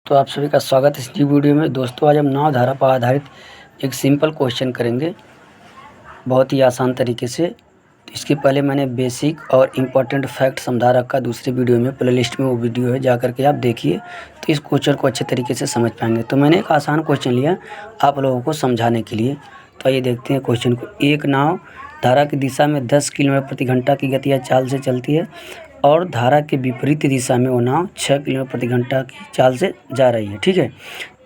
तो आप सभी का स्वागत है इस वीडियो में। दोस्तों आज हम नाव धारा पर आधारित एक सिंपल क्वेश्चन करेंगे बहुत ही आसान तरीके से। तो इसके पहले मैंने बेसिक और इम्पोर्टेंट फैक्ट समझा रखा दूसरे वीडियो में, प्लेलिस्ट में वो वीडियो है, जा करके आप देखिए तो इस क्वेश्चन को अच्छे तरीके से समझ पाएंगे। तो मैंने एक आसान क्वेश्चन लिया आप लोगों को समझाने के लिए। तो आइए देखते हैं क्वेश्चन को। एक नाव धारा की दिशा में 10 किलोमीटर प्रति घंटा की गति या चाल से चलती है और धारा के विपरीत दिशा में वो नाव 6 किलोमीटर प्रति घंटा की चाल से जा रही है। ठीक है,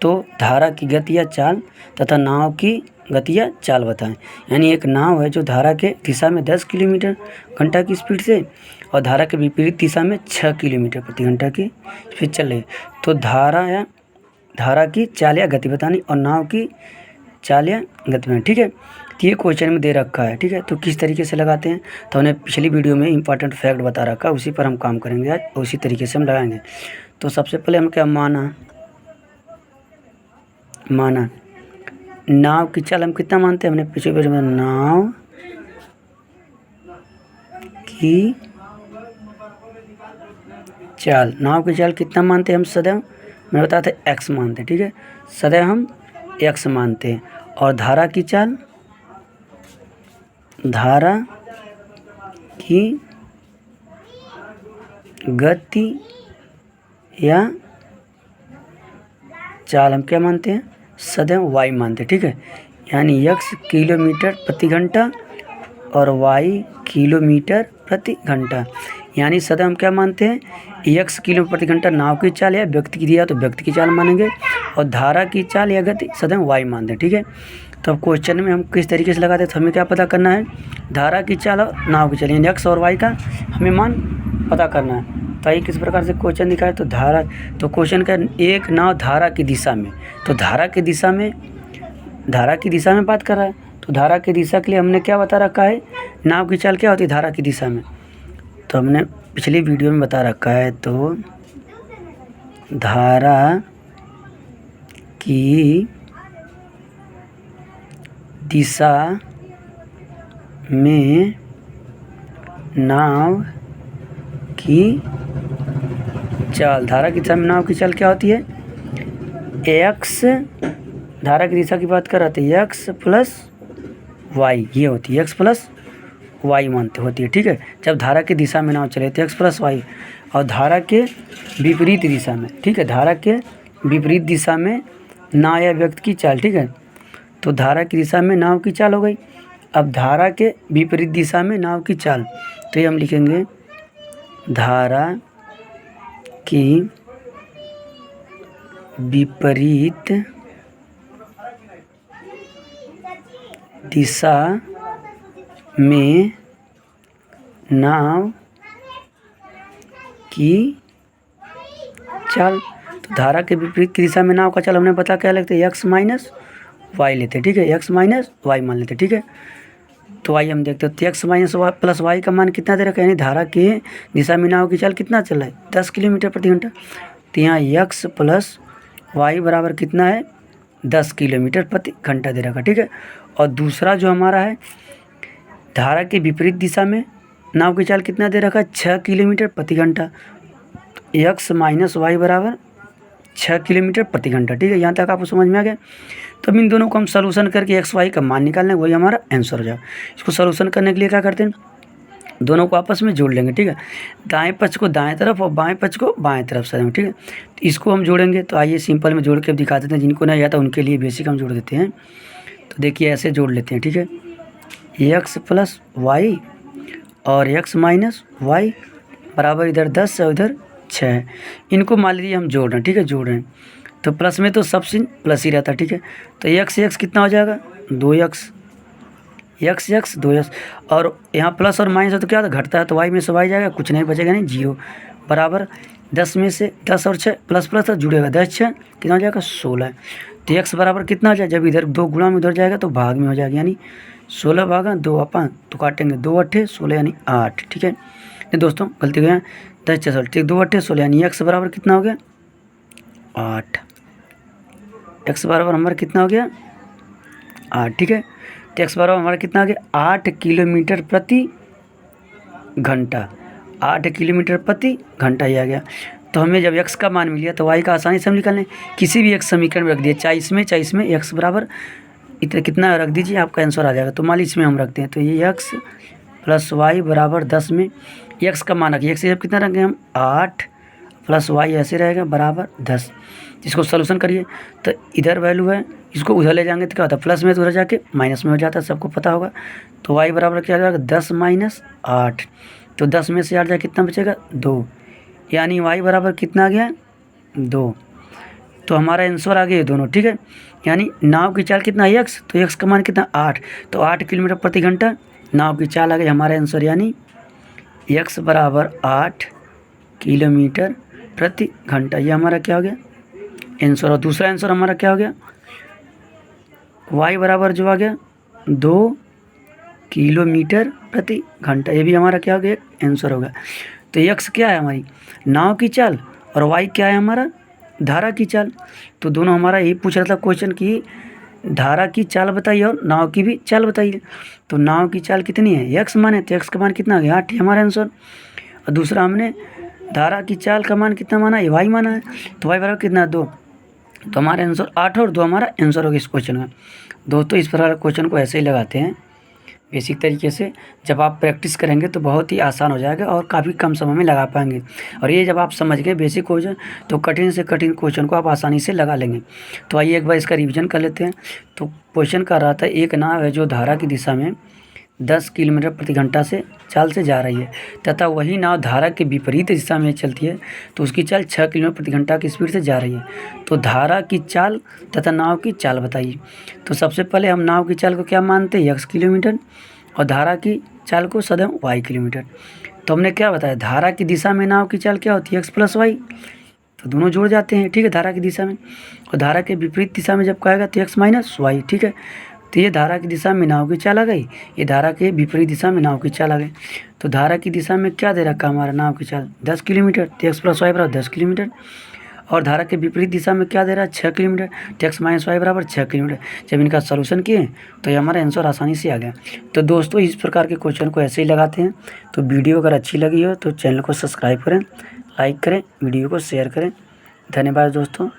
तो धारा की गति या चाल तथा नाव की गति या चाल बताएं। यानी एक नाव है जो धारा के दिशा में 10 किलोमीटर घंटा की स्पीड से और धारा के विपरीत दिशा में 6 किलोमीटर प्रति घंटा की स्पीड चल रही है। तो धारा की चाल या गति बतानी और नाव की चाल या गति में। ठीक है, तो ये क्वेश्चन में दे रखा है। ठीक है, तो किस तरीके से लगाते हैं तो हमने पिछली वीडियो में इंपॉर्टेंट फैक्ट बता रखा, उसी पर हम काम करेंगे आज, उसी तरीके से हम लगाएंगे। तो सबसे पहले हम क्या माना नाव की चाल हम कितना मानते हैं, हमने पिछले वीडियो में नाव की चाल कितना मानते हैं हम सदैव, मैं बताया था x मानते हैं। ठीक है, सदैव हम x मानते हैं। और धारा की गति या चाल हम क्या मानते हैं, सदैव y मानते हैं। ठीक है, यानी x किलोमीटर प्रति घंटा और y किलोमीटर प्रति घंटा। यानी सदैव हम क्या मानते हैं, x किलोमीटर प्रति घंटा नाव की चाल या व्यक्ति की दिया तो व्यक्ति की चाल मानेंगे और धारा की चाल या गति सदैव y मानते हैं। ठीक है, तो अब क्वेश्चन में हम किस तरीके से लगाते हैं तो हमें क्या पता करना है, धारा की चाल और नाव की चाल यानी x और y का हमें मान पता करना है। तो आइए किस प्रकार से क्वेश्चन दिखाए। तो क्वेश्चन का एक नाव धारा की दिशा में, तो धारा की दिशा में बात कर रहा है। तो धारा की दिशा के लिए हमने क्या बता रखा है, नाव की चाल क्या होती है धारा की दिशा में, तो हमने पिछली वीडियो में बता रखा है। तो धारा की दिशा में नाव की चाल, धारा की दिशा में नाव की चाल क्या होती है, x, धारा की दिशा की बात कर रहे थे x प्लस वाई, ये होती है x प्लस वाई मानते होती है। ठीक है, जब धारा की दिशा में नाव चले तो x प्लस वाई और धारा के विपरीत दिशा में, ठीक है, धारा के विपरीत दिशा में नाव या व्यक्ति की चाल। ठीक है, तो धारा की दिशा में नाव की चाल हो गई। अब धारा के विपरीत दिशा में नाव की चाल, तो ये हम लिखेंगे धारा की विपरीत दिशा में नाव की चाल। तो धारा के विपरीत की दिशा में नाव का चाल हमने पता क्या लगता है, x माइनस वाई लेते। ठीक है, x माइनस वाई मान लेते। ठीक है, तो आइए हम देखते हैं तो x minus y plus y का मान कितना दे रखा है, यानी धारा के दिशा में नाव की चाल कितना चल रहा है 10 किलोमीटर प्रति घंटा। तो यहाँ x प्लस वाई बराबर कितना है 10 किलोमीटर प्रति घंटा दे रखा। ठीक है, और दूसरा जो हमारा है धारा के विपरीत दिशा में नाव की चाल कितना दे रखा है 6 किलोमीटर प्रति घंटा। x माइनस वाई बराबर 6 किलोमीटर प्रति घंटा। ठीक है, यहाँ तक आपको समझ में आ गया। तो इन दोनों को हम सॉल्यूशन करके x y का मान निकालने, वही हमारा आंसर हो जाएगा। इसको सॉल्यूशन करने के लिए क्या करते हैं, दोनों को आपस में जोड़ लेंगे। ठीक है, दाएं पक्ष को दाएं तरफ और बाएं पक्ष को बाएं तरफ से। ठीक है, तो इसको हम जोड़ेंगे। तो आइए सिंपल में जोड़ के दिखा देते हैं, जिनको नहीं आता उनके लिए बेसिक हम जोड़ देते हैं। तो देखिए ऐसे जोड़ लेते हैं। ठीक है, x प्लस वाई और x माइनस वाई बराबर इधर 10 और इधर 6, इनको मान लीजिए हम जोड़ रहे हैं। ठीक है, जोड़ रहे हैं तो प्लस में तो सब सिन प्लस ही रहता है। ठीक है, तो x कितना हो जाएगा 2x, x 2x और यहाँ प्लस और माइनस है तो क्या घटता है, तो y में से y जाएगा, कुछ नहीं बचेगा, नहीं 0 बराबर 10 में से 10 और 6 प्लस प्लस जुड़ेगा 10 6 कितना हो जाएगा 16। तो x बराबर कितना हो जाएगा, जब इधर 2 गुणा में उधर जाएगा तो भाग में हो जाएगा, यानी 16 भागा 2 अपन तो काटेंगे 2 8 16 यानी 8। ठीक है, नहीं दोस्तों गलती हो गया 10 6 16, 2 8 16 यानी x बराबर कितना हो गया 8, x बराबर हमारा कितना हो गया 8। ठीक है, तो x बराबर हमारा कितना आ गया 8 किलोमीटर प्रति घंटा, 8 किलोमीटर प्रति घंटा ही आ गया। तो हमें जब x का मान मिल गया तो y का आसानी से हम निकाल लें, किसी भी एक समीकरण में रख दिए, चाहे इसमें x बराबर इतना कितना रख दीजिए, आपका आंसर आ जाएगा। तो मान लीजिए इसमें हम रखते हैं, तो ये x प्लस वाई बराबर 10 में x का मान रखिए, x जब कितना रखेंगे हम 8 प्लस वाई ऐसे रहेगा बराबर 10। इसको सोल्यूशन करिए तो इधर वैल्यू है, इसको उधर ले जाएंगे तो क्या होता है, प्लस में तो उधर जाके माइनस में हो जाता है, सबको पता होगा। तो y बराबर क्या आ जाएगा 10 माइनस 8, तो 10 में से 8 जाए कितना बचेगा 2, यानी y बराबर कितना आ गया 2। तो हमारा आंसर आ गया दोनों, ठीक है। यानी नाव की चाल कितना है x, तो x का मान कितना 8, तो 8 किलोमीटर प्रति घंटा नाव की चाल आ गई हमारा आंसर, यानी x बराबर 8 किलोमीटर प्रति घंटा। ये हमारा क्या हो गया आंसर। और दूसरा आंसर हमारा क्या हो गया, y बराबर जो आ गया 2 किलोमीटर प्रति घंटा, ये भी हमारा क्या हो गया आंसर होगा। तो x क्या है हमारी नाव की चाल और y क्या है हमारा धारा की चाल। तो दोनों हमारा यही पूछ रहा था क्वेश्चन की धारा की चाल बताइए और नाव की भी चाल बताइए। तो नाव की चाल कितनी है x मान है, तो x का मान कितना आ गया 8 हमारा आंसर। और दूसरा हमने धारा की चाल का मान कितना माना है, y माना है, तो y बराबर कितना 2, तो हमारा आंसर 8 और 2 हमारा आंसर होगा इस क्वेश्चन का। दोस्तों इस प्रकार क्वेश्चन को ऐसे ही लगाते हैं बेसिक तरीके से, जब आप प्रैक्टिस करेंगे तो बहुत ही आसान हो जाएगा और काफ़ी कम समय में लगा पाएंगे। और ये जब आप समझ गए बेसिक क्वेश्चन तो कठिन से कठिन क्वेश्चन को आप आसानी से लगा लेंगे। तो आइए एक बार इसका रिवीजन कर लेते हैं। तो क्वेश्चन कर रहा था एक नाव है जो धारा की दिशा में 10 किलोमीटर प्रति घंटा से चाल से जा रही है तथा वही नाव धारा के विपरीत दिशा में चलती है तो उसकी चाल 6 किलोमीटर प्रति घंटा की स्पीड से जा रही है। तो धारा की चाल तथा नाव की चाल बताइए। तो सबसे पहले हम नाव की चाल को क्या मानते हैं x किलोमीटर और धारा की चाल को सदैव y किलोमीटर। तो हमने क्या बताया धारा की दिशा में नाव की चाल क्या होती है x प्लस वाई, तो दोनों जुड़ जाते हैं, ठीक है, धारा की दिशा में। और धारा के विपरीत दिशा में जब कहेगा तो x माइनस वाई, ठीक है। तो ये धारा की दिशा में नाव की चाल आ गई, ये धारा के विपरीत दिशा में नाव की चाल आ गई। तो धारा की दिशा में क्या दे रखा हमारा नाव की चाल 10 किलोमीटर, तो x प्लस वाई बराबर 10 किलोमीटर। और धारा के विपरीत दिशा में क्या दे रहा है 6 किलोमीटर, तो x माइनस वाई बराबर 6 किलोमीटर। जब इनका सॉल्यूशन किए तो ये हमारा आंसर आसानी से आ गया। तो दोस्तों इस प्रकार के क्वेश्चन को ऐसे ही लगाते हैं। तो वीडियो अगर अच्छी लगी हो तो चैनल को सब्सक्राइब करें, लाइक करें, वीडियो को शेयर करें। धन्यवाद दोस्तों।